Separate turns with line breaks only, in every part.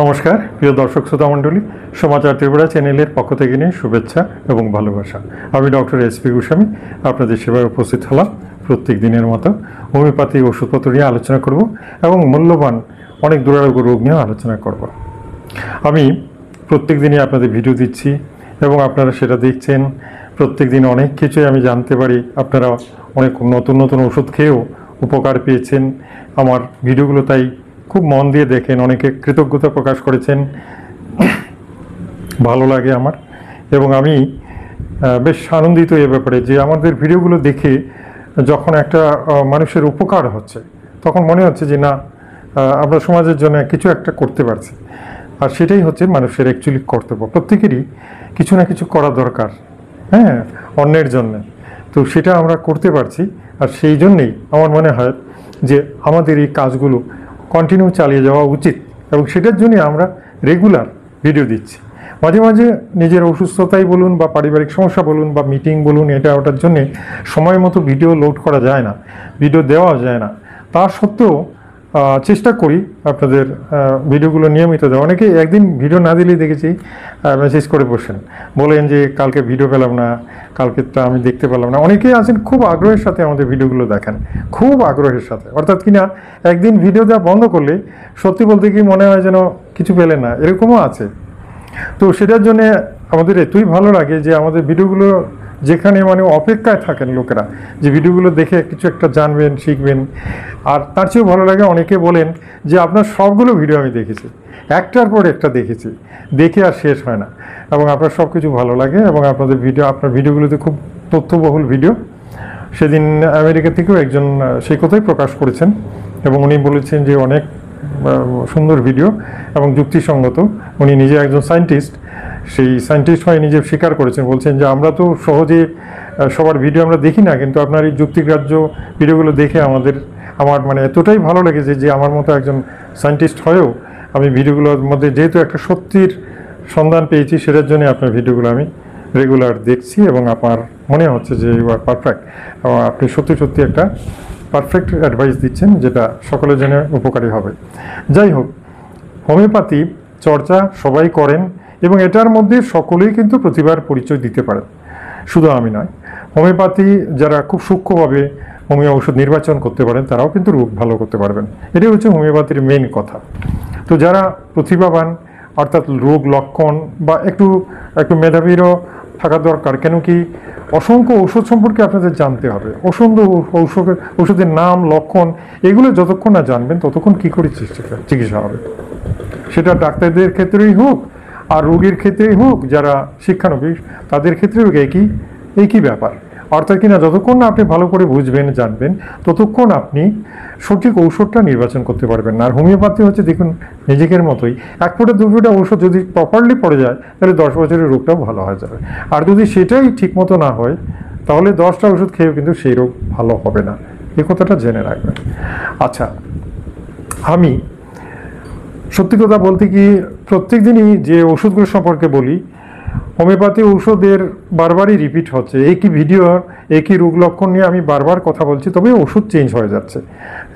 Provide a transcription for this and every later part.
নমস্কার প্রিয় দর্শক শ্রোতা মণ্ডলী, সমাচার ত্রিপুরা চ্যানেলের পক্ষ থেকে নিয়ে শুভেচ্ছা এবং ভালোবাসা। আমি ডক্টর এসপি গোস্বামী আপনাদের সেবায় উপস্থিত হলাম প্রত্যেক দিনের মতো। হোমিওপ্যাথি ওষুধপত্র নিয়ে আলোচনা করব এবং মূল্যবান অনেক দুরারোগ্য রোগ নিয়ে আলোচনা করব। আমি প্রত্যেক দিনই আপনাদের ভিডিও দিচ্ছি এবং আপনারা সেটা দেখছেন। প্রত্যেক দিন অনেক কিছুই আমি জানতে পারি। আপনারা অনেক নতুন নতুন ওষুধ খেয়েও উপকার পেয়েছেন। আমার ভিডিওগুলো তাই খুব মন দিয়ে দেখেন, অনেকে কৃতজ্ঞতা প্রকাশ করেছেন, ভালো লাগে আমার। এবং আমি বেশ আনন্দিত এ ব্যাপারে যে আমাদের ভিডিওগুলো দেখে যখন একটা মানুষের উপকার হচ্ছে তখন মনে হচ্ছে যে না, আমরা সমাজের জন্য কিছু একটা করতে পারছি। আর সেটাই হচ্ছে মানুষের অ্যাকচুয়ালি কর্তব্য। প্রত্যেকেরই কিছু না কিছু করা দরকার, হ্যাঁ, অন্যের জন্যে। তো সেটা আমরা করতে পারছি। আর সেই জন্যেই আমার মনে হয় যে আমাদের এই কাজগুলো কন্টিনিউ চালিয়ে যাওয়া উচিত এবং সেটার জন্যই আমরা রেগুলার ভিডিও দিচ্ছি। মাঝে মাঝে নিজের অসুস্থতাই বলুন বা পারিবারিক সমস্যা বলুন বা মিটিং বলুন, এটা ওটার জন্যে সময় মতো ভিডিও লোড করা যায় না, ভিডিও দেওয়া যায় না। তা সত্ত্বেও চেষ্টা করি আপনাদের ভিডিওগুলো নিয়মিত দেওয়া। অনেকে একদিন ভিডিও না দিলেই দেখেছি মেসেজ করে বসেন, বলেন যে কালকে ভিডিও পেলাম না, কালকেরটা আমি দেখতে পেলাম না। অনেকেই আছেন খুব আগ্রহের সাথে আমাদের ভিডিওগুলো দেখেন, খুব আগ্রহের সাথে। অর্থাৎ কিনা একদিন ভিডিও দেওয়া বন্ধ করলে সত্যি বলতে কি মনে হয় যেন কিছু পেলেন না, এরকমও আছে। তো সেটার জন্যে আমাদের এতই ভালো লাগে যে আমাদের ভিডিওগুলো যেখানে মানে অপেক্ষায় থাকেন লোকেরা যে ভিডিওগুলো দেখে কিছু একটা জানবেন, শিখবেন। আর তার চেয়েও ভালো লাগে অনেকে বলেন যে আপনার সবগুলো ভিডিও আমি দেখেছি, একটার পর একটা দেখেছি, দেখে আর শেষ হয় না। এবং আপনার সব কিছু ভালো লাগে এবং আপনাদের ভিডিও, আপনার ভিডিওগুলোতে খুব তথ্যবহুল ভিডিও। সেদিন আমেরিকা থেকেও একজন সেই কথাই প্রকাশ করেছেন এবং উনি বলেছেন যে অনেক সুন্দর ভিডিও এবং যুক্তিসঙ্গত। উনি নিজে একজন সায়েন্টিস্ট, সেই সায়েন্টিস্ট হয়ে নিজে স্বীকার করেছেন, বলছেন যে আমরা তো সহজে সবার ভিডিও আমরা দেখি না, কিন্তু আপনার এই যুক্তিগ্রাহ্য ভিডিওগুলো দেখে আমার মানে এতটাই ভালো লেগেছে যে আমার মতো একজন সায়েন্টিস্ট হয়েও আমি ভিডিওগুলোর মধ্যে যেহেতু একটা সত্যির সন্ধান পেয়েছি, সেটার জন্য আপনার ভিডিওগুলো আমি রেগুলার দেখছি এবং আমার মনে হচ্ছে যে ইউ আর পারফেক্ট এবং আপনি সত্যি সত্যি একটা পারফেক্ট অ্যাডভাইস দিচ্ছেন যেটা সকলের জন্য উপকারী হবে। যাই হোক, হোমিওপ্যাথি চর্চা সবাই করেন এবং এটার মধ্যে সকলেই কিন্তু প্রতিভার পরিচয় দিতে পারেন, শুধু আমি নয়। হোমিওপ্যাথি যারা খুব সূক্ষ্মভাবে হোমিও ওষুধ নির্বাচন করতে পারেন তারাও কিন্তু রোগ ভালো করতে পারবেন। এটাই হচ্ছে হোমিওপ্যাথির মেইন কথা। তো যারা প্রতিভাবান, অর্থাৎ রোগ লক্ষণ বা একটু মেধাবীরও থাকা দরকার, কেন কি অসংখ্য ওষুধ সম্পর্কে আপনাদের জানতে হবে। অসংখ্য ওষুধের নাম, লক্ষণ, এগুলো যতক্ষণ না জানবেন ততক্ষণ কী করে চিকিৎসা হবে। সেটা ডাক্তারদের ক্ষেত্রেই হোক আর রোগীর ক্ষেত্রেই হোক, যারা শিক্ষানবিশ তাদের ক্ষেত্রেও একই ব্যাপার। অর্থাৎ কিনা যতক্ষণ না আপনি ভালো করে বুঝবেন, জানবেন, ততক্ষণ আপনি সঠিক ঔষধটা নির্বাচন করতে পারবেন না। আর হোমিওপ্যাথি হচ্ছে দেখুন নিজেকের মতোই, 1 ফোঁটা 2 ফোঁটা ঔষধ যদি প্রপারলি পড়ে যায় তাহলে 10 বছরের রোগটাও ভালো হয়ে যাবে। আর যদি সেটাই ঠিকমতো না হয় তাহলে 10টা ওষুধ খেয়েও কিন্তু সেই রোগ ভালো হবে না। এই কথাটা জেনে রাখবেন। আচ্ছা, আমি সত্যি কথা বলতে কি প্রত্যেক দিনই যে ওষুধগুলো সম্পর্কে বলি, হোমিওপ্যাথি ঔষধের বারবারই রিপিট হচ্ছে, একই ভিডিও একই রোগ লক্ষণ নিয়ে আমি বারবার কথা বলছি, তবে ওষুধ চেঞ্জ হয়ে যাচ্ছে।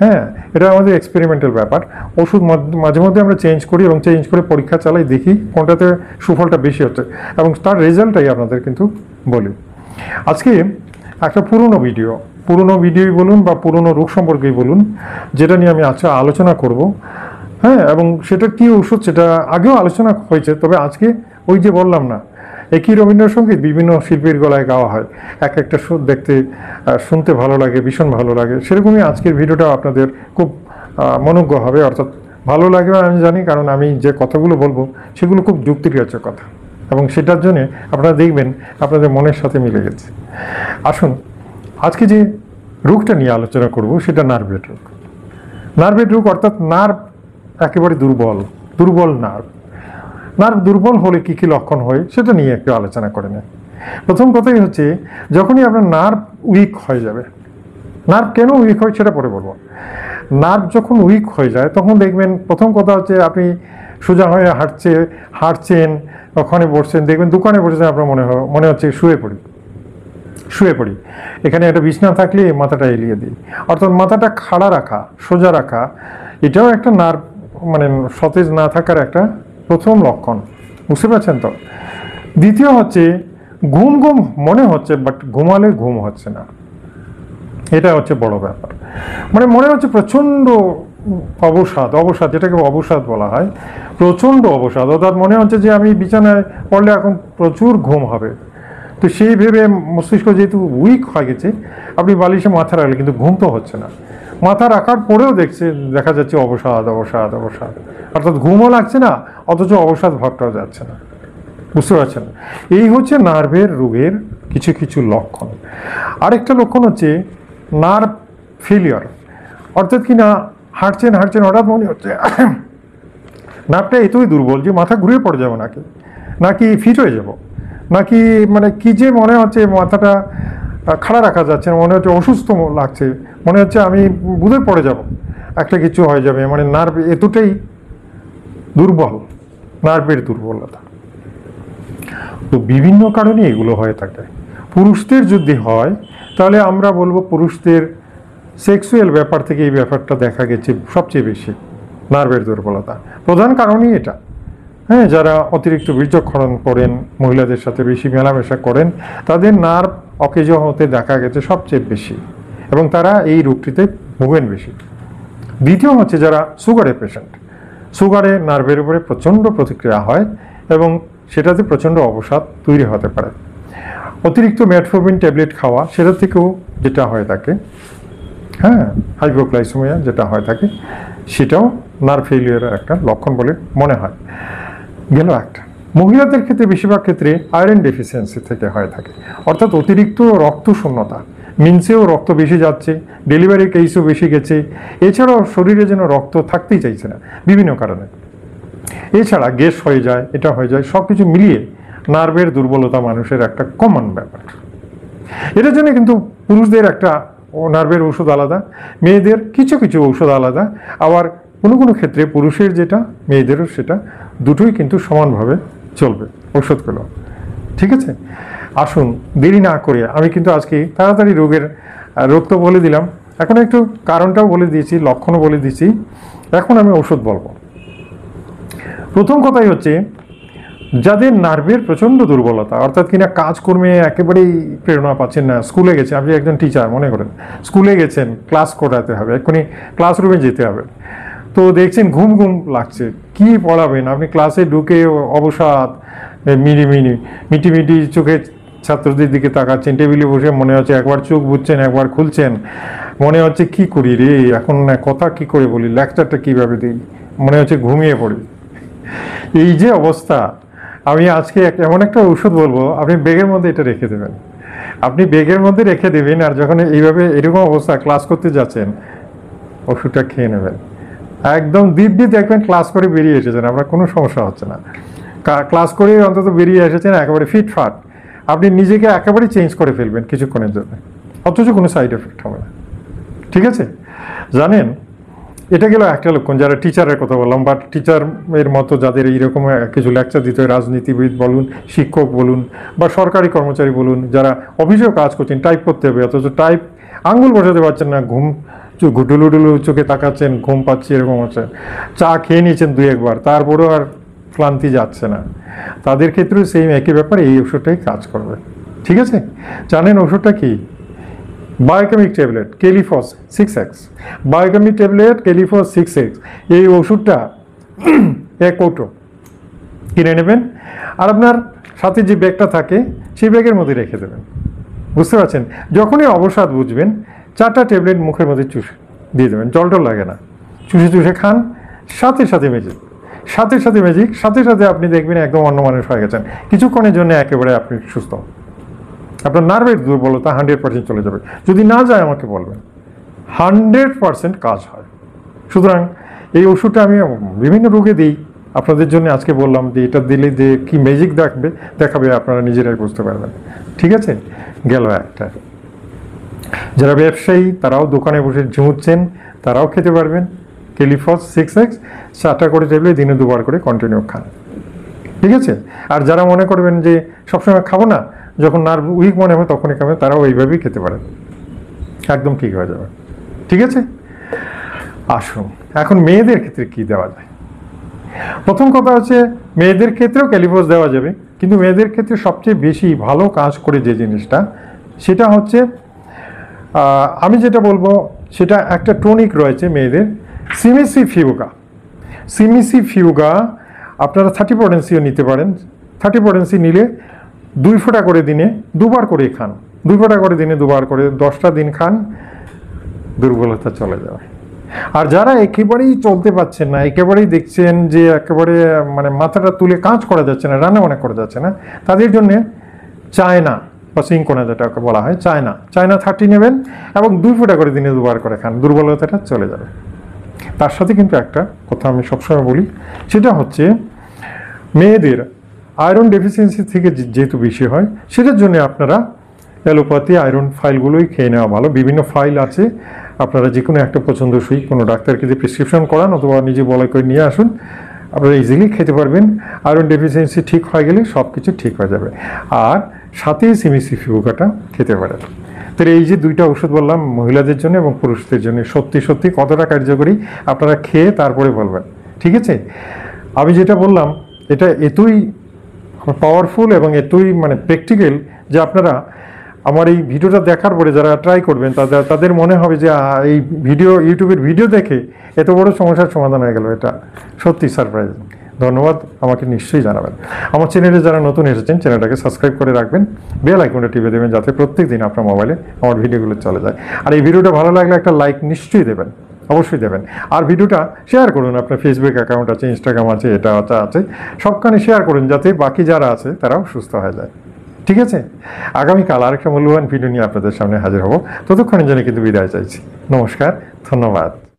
হ্যাঁ, এটা আমাদের এক্সপেরিমেন্টাল ব্যাপার। ওষুধ মাঝে মধ্যে আমরা চেঞ্জ করি এবং চেঞ্জ করে পরীক্ষা চালাই, দেখি কোনটাতে সুফলটা বেশি হচ্ছে এবং তার রেজাল্টটাই আপনাদের কিন্তু বলি। আজকে একটা পুরনো ভিডিওই বলুন বা পুরনো রোগ সম্পর্কেই বলুন, যেটা নিয়ে আমি আজকে আলোচনা করব। হ্যাঁ, এবং সেটা কি ওষুধ সেটা আগেও আলোচনা হয়েছে, তবে আজকে ওই যে বললাম না, একই রবীন্দ্রসঙ্গীত বিভিন্ন শিল্পীর গলায় গাওয়া হয়, একটা সুর দেখতে শুনতে ভালো লাগে, ভীষণ ভালো লাগে। সেরকমই আজকের ভিডিওটা আপনাদের খুব মনোজ্ঞ হবে, অর্থাৎ ভালো লাগবে আমি জানি, কারণ আমি যে কথাগুলো বলবো সেগুলো খুব যুক্তিগ্রাহ্য কথা এবং সেটার জন্যে আপনারা দেখবেন আপনাদের মনের সাথে মিলে গেছে। আসুন, আজকে যে রোগটা নিয়ে আলোচনা করব সেটা নার্ভের রোগ। অর্থাৎ নার্ভ একেবারে দুর্বল নার্ভ দুর্বল হলে কী কী লক্ষণ হয় সেটা নিয়ে একটু আলোচনা করে নেয়। প্রথম কথাই হচ্ছে, যখনই আপনার নার্ভ উইক হয়ে যাবে, নার্ভ কেন উইক হয় সেটা পরে বলবো। নার্ভ যখন উইক হয়ে যায় তখন দেখবেন, প্রথম কথা হচ্ছে আপনি সোজা হয়ে হাঁটছেন, ওখানে বসছেন, দেখবেন দোকানে বসেছেন, আপনার মনে হচ্ছে শুয়ে পড়ি। এখানে একটা বিছনা থাকলে মাথাটা এলিয়ে দিই। অর্থাৎ মাথাটা খাড়া রাখা, সোজা রাখা, এটাও একটা নার্ভ মানে সতেজ না থাকার একটা প্রথম লক্ষণ, বুঝতে পারছেন তো। দ্বিতীয় হচ্ছে ঘুম ঘুম মনে হচ্ছে, বাট ঘুমালে ঘুম হচ্ছে না, এটা হচ্ছে বড় ব্যাপার। মানে মনে হচ্ছে প্রচণ্ড অবসাদ, যেটাকে অবসাদ বলা হয়, প্রচণ্ড অবসাদ, অর্থাৎ মনে হচ্ছে যে আমি বিছানায় পড়লে এখন প্রচুর ঘুম হবে। তো সেই ভেবে মস্তিষ্ক যেহেতু উইক হয়ে গেছে, আপনি বালিশে মাথা রাখলে কিন্তু ঘুম তো হচ্ছে না, মাথা রাখার পরেও দেখা যাচ্ছে অবসাদ, অর্থাৎ ঘুমও লাগছে না, অথচ অবসাদ ভাবটাও যাচ্ছে না, বুঝতে পারছেন। এই হচ্ছে নার্ভের রোগের কিছু কিছু লক্ষণ। আরেকটা লক্ষণ হচ্ছে নার্ভ ফেলিয়ার, অর্থাৎ কি না হাঁটছেন হঠাৎ মনে হচ্ছে নার্ভটা এতই দুর্বল যে মাথা ঘুরে পড়ে যাবে, নাকি ফিট হয়ে যাব, নাকি মানে কি যে মনে হচ্ছে মাথাটা খাড়া রাখা যাচ্ছে না, মনে হচ্ছে অসুস্থ লাগছে, মনে হচ্ছে আমি বুঝে পড়ে যাব, একটা কিছু হয়ে যাবে, মানে নার্ভ এতটাই দুর্বল, নার্ভের দুর্বলতা। তো বিভিন্ন কারণে এগুলো হয়ে থাকে। পুরুষদের যদি হয় তাহলে আমরা বলবো পুরুষদের সেক্সুয়াল ব্যাপার থেকে এই ব্যাপারটা দেখা গেছে সবচেয়ে বেশি, নার্ভের দুর্বলতা প্রধান কারণই এটা। হ্যাঁ, যারা অতিরিক্ত বীর্যক্ষরণ করেন, মহিলাদের সাথে বেশি মেলামেশা করেন, তাদের নার্ভ অকেজ হতে দেখা গেছে সবচেয়ে বেশি, এবং তারা এই রোগটিতে ভোগেন বেশি। দ্বিতীয় হচ্ছে যারা সুগারের পেশেন্ট, সুগারে নার্ভের উপরে প্রচণ্ড প্রতিক্রিয়া হয় এবং সেটাতে প্রচণ্ড অবসাদ তৈরি হতে পারে। অতিরিক্ত মেটফর্মিন ট্যাবলেট খাওয়া, সেটা থেকেও যেটা হয়ে থাকে, হ্যাঁ, হাইপোগ্লাইসেমিয়া যেটা হয়ে থাকে, সেটাও নার্ভ ফেলিয়ারের একটা লক্ষণ বলে মনে হয়। গেল একটা। মহিলাদের ক্ষেত্রে বেশিরভাগ ক্ষেত্রে আয়রন ডেফিসিয়েন্সি থেকে হয়ে থাকে, অর্থাৎ অতিরিক্ত রক্ত শূন্যতা, মিনসেও রক্ত বেশি যাচ্ছে, ডেলিভারি কেসও বেশি গেছে, এছাড়াও শরীরে যেন রক্ত থাকতেই চাইছে না বিভিন্ন কারণে, এছাড়া গ্যাস হয়ে যায়, এটা হয়ে যায়, সব কিছু মিলিয়ে নার্ভের দুর্বলতা মানুষের একটা কমন ব্যাপার। এটার জন্য কিন্তু পুরুষদের একটা নার্ভের ঔষধ আলাদা, মেয়েদের কিছু কিছু ঔষধ আলাদা, আবার কোনো কোনো ক্ষেত্রে পুরুষের যেটা মেয়েদেরও সেটা, দুটোই কিন্তু সমানভাবে চলবে ঔষধগুলো, ঠিক আছে। আসুন দেরি না করে, আমি কিন্তু আজকে তাড়াতাড়ি রোগ তো বলে দিলাম, এখন একটু কারণটাও বলে দিয়েছি, লক্ষণও বলে দিয়েছি, এখন আমি ঔষধ বলবো। প্রথম কথাই হচ্ছে যাদের নার্ভের প্রচণ্ড দুর্বলতা, অর্থাৎ কিনা কাজকর্মে একেবারেই প্রেরণা পাচ্ছেন না, স্কুলে গেছেন, আপনি একজন টিচার মনে করেন, স্কুলে গেছেন, ক্লাস করাতে হবে, এক্ষুনি ক্লাসরুমে যেতে হবে, তো দেখছেন ঘুম লাগছে, কি পড়াবেন, আপনি ক্লাসে ঢুকে অবসাদ, মিটি চোখে ছাত্রদের দিকে তাকাচ্ছেন, টেবিলে বসে মনে হচ্ছে একবার চোখ বুঝছেন, একবার খুলছেন, মনে হচ্ছে কি করি রে এখন, কথা কি করে বলি, লেকচারটা কিভাবে দিই, মনে হচ্ছে ঘুমিয়ে পড়ি। এই যে অবস্থা, আমি আজকে এমন একটা ঔষধ বলবো, আপনি ব্যাগের মধ্যে এটা রেখে দেবেন, আর যখন এইভাবে এরকম অবস্থা ক্লাস করতে যাচ্ছেন, ওষুধটা খেয়ে নেবেন, একদম দিব্যি দেখবেন ক্লাস করে বেরিয়ে এসেছেন, আপনার কোনো সমস্যা হচ্ছে না, ক্লাস করে অন্তত বেরিয়ে এসেছেন একেবারে ফিটফাট, আপনি নিজেকে একেবারেই চেঞ্জ করে ফেলবেন কিছুক্ষণের জন্য, অথচ কোনো সাইড এফেক্ট হবে না, ঠিক আছে। জানেন, এটা গেল একটা লক্ষণ যারা টিচারের কথা বললাম, বা টিচারের মতো যাদের এইরকম কিছু লেকচার দিতে হয়, রাজনীতিবিদ বলুন, শিক্ষক বলুন, বা সরকারি কর্মচারী বলুন, যারা অফিসেও কাজ করছেন, টাইপ করতে হবে, অথচ আঙ্গুল বসাতে পারছেন না, ডুলু চোখে তাকাচ্ছেন, ঘুম পাচ্ছে, এরকম হচ্ছে, চা খেয়ে নিয়েছেন 2-1 বার, তারপরেও আর ক্লান্তি যাচ্ছে না, তাদের ক্ষেত্রেও সেই একই ব্যাপার, এই ওষুধটাই কাজ করবে, ঠিক আছে। জানেন ওষুধটা কি? Biochemic tablet kali phos 6x, biochemic tablet kali phos 6x, এই ওষুধটা 1 কৌটো কিনে নেবেন, আর আপনার সাথে যে ব্যাগটা থাকে সেই ব্যাগের মধ্যে রেখে দেবেন, বুঝতে পারছেন। যখনই অবসাদ বুঝবেন, 4টা ট্যাবলেট মুখের মধ্যে চুষে দিয়ে দেবেন, জলটা লাগে না, চুষে খান, সাথে সাথে ম্যাজিক, সাথে আপনি দেখবেন একদম অন্য মানুষ হয়ে গেছেন, কিছুক্ষণের জন্য একেবারে আপনি সুস্থ, আপনার নার্ভের দুর্বলতা 100% চলে যাবে। যদি না যায় আমাকে বলবেন, 100% কাজ হয়। সুতরাং এই ওষুধটা আমি বিভিন্ন রোগে দিই, আপনাদের জন্য আজকে বললাম যে এটা দিলে যে কি ম্যাজিক দেখাবে আপনারা নিজেরাই বুঝতে পারবেন, ঠিক আছে। গেল একটা। যারা ব্যবসায়ী তারাও দোকানে বসে ঝুমুচ্ছেন, তারাও খেতে পারবেন কেলিফস 6x, 4টা করে ট্যাবলেট দিনে 2 বার করে কন্টিনিউ খান, ঠিক আছে। আর যারা মনে করবেন যে সবসময় খাবো না, যখন নার্ভ উইক মনে হবে তখনই খাবেন, তারাও এইভাবেই খেতে পারেন, একদম ঠিক হয়ে যাবে, ঠিক আছে। আসুন এখন মেয়েদের ক্ষেত্রে কি দেওয়া যায়। প্রথম কথা হচ্ছে মেয়েদের ক্ষেত্রেও ক্যালিপোজ দেওয়া যাবে, কিন্তু মেয়েদের ক্ষেত্রে সবচেয়ে বেশি ভালো কাজ করে যে জিনিসটা সেটা হচ্ছে আমি যেটা বলবো সেটা একটা টনিক রয়েছে মেয়েদের, সিমিসি ফিউগা। সিমিসি ফিউগা আপনারা 30 পটেন্সিও নিতে পারেন। 30 পটেন্সি নিলে 2 ফোঁটা করে দিনে 2বার করে খান, 2 ফোঁটা করে দিনে 2বার করে 10টা দিন খান, দুর্বলতা চলে যাবে। আর যারা একেবারেই চলতে পারছেন না, একেবারেই দেখছেন যে একেবারে মানে মাথাটা তুলে কাজ করা যাচ্ছে না, রান্না বান্না করা যাচ্ছে না, তাদের জন্যে চায়না বা সিংকোনা যেটাকে বলা হয় চায়না 30 নেবেন এবং 2 ফোঁটা করে দিনে 2বার করে খান, দুর্বলতাটা চলে যাবে। তার সাথে কিন্তু একটা কথা আমি সবসময় বলি, সেটা হচ্ছে মেয়েদের আয়রন ডেফিসিয়েন্সি থেকে যেহেতু বেশি হয়, সেটার জন্য আপনারা অ্যালোপ্যাথি আয়রন ফাইলগুলোই খেয়ে নেওয়া ভালো। বিভিন্ন ফাইল আছে, আপনারা যে কোনো একটা পছন্দসই কোনো ডাক্তারকে দিয়ে প্রেসক্রিপশন করান অথবা নিজে বলা করে নিয়ে আসুন, আপনারা ইজিলি খেতে পারবেন। আয়রন ডেফিসিয়েন্সি ঠিক হয়ে গেলে সব কিছু ঠিক হয়ে যাবে। আর সাথে সিমিসি ফিউগাটা খেতে পারেন। তো এই যে 2টা ওষুধ বললাম মহিলাদের জন্য এবং পুরুষদের জন্য, সত্যি সত্যি কতটা কার্যকরী আপনারা খেয়ে তারপরে বলবেন, ঠিক আছে? আমি যেটা বললাম এটা এতই পাওয়ারফুল এবং এতই মানে প্র্যাকটিক্যাল যে আপনারা আমার এই ভিডিওটা দেখার পরে যারা ট্রাই করবেন তাদের মনে হবে যে এই ইউটিউবের ভিডিও দেখে এত বড় সমস্যার সমাধান হয়ে গেল। এটা সত্যি সারপ্রাইজিং। ধন্যবাদ, আমাকে নিশ্চয়ই জানাবেন। আমার চ্যানেলে যারা নতুন এসেছেন চ্যানেলটাকে সাবস্ক্রাইব করে রাখবেন, বেল আইকনটা টিপে দেবেন যাতে প্রত্যেক দিন আপনার মোবাইলে আমার ভিডিওগুলো চলে যায়। আর এই ভিডিওটা ভালো লাগলে একটা লাইক নিশ্চয়ই দেবেন, অবশ্যই দেবেন। আর ভিডিওটা শেয়ার করুন, আপনার ফেসবুক অ্যাকাউন্ট আছে, ইনস্টাগ্রাম আছে, এটা আছে, সবখানে শেয়ার করুন যাতে বাকি যারা আছে তারাও সুস্থ হয়ে যায়, ঠিক আছে? আগামীকাল আরেকটা মূল্যবান ভিডিও নিয়ে আপনাদের সামনে হাজির হব। ততক্ষণের জন্য কিন্তু বিদায় চাইছি। নমস্কার, ধন্যবাদ।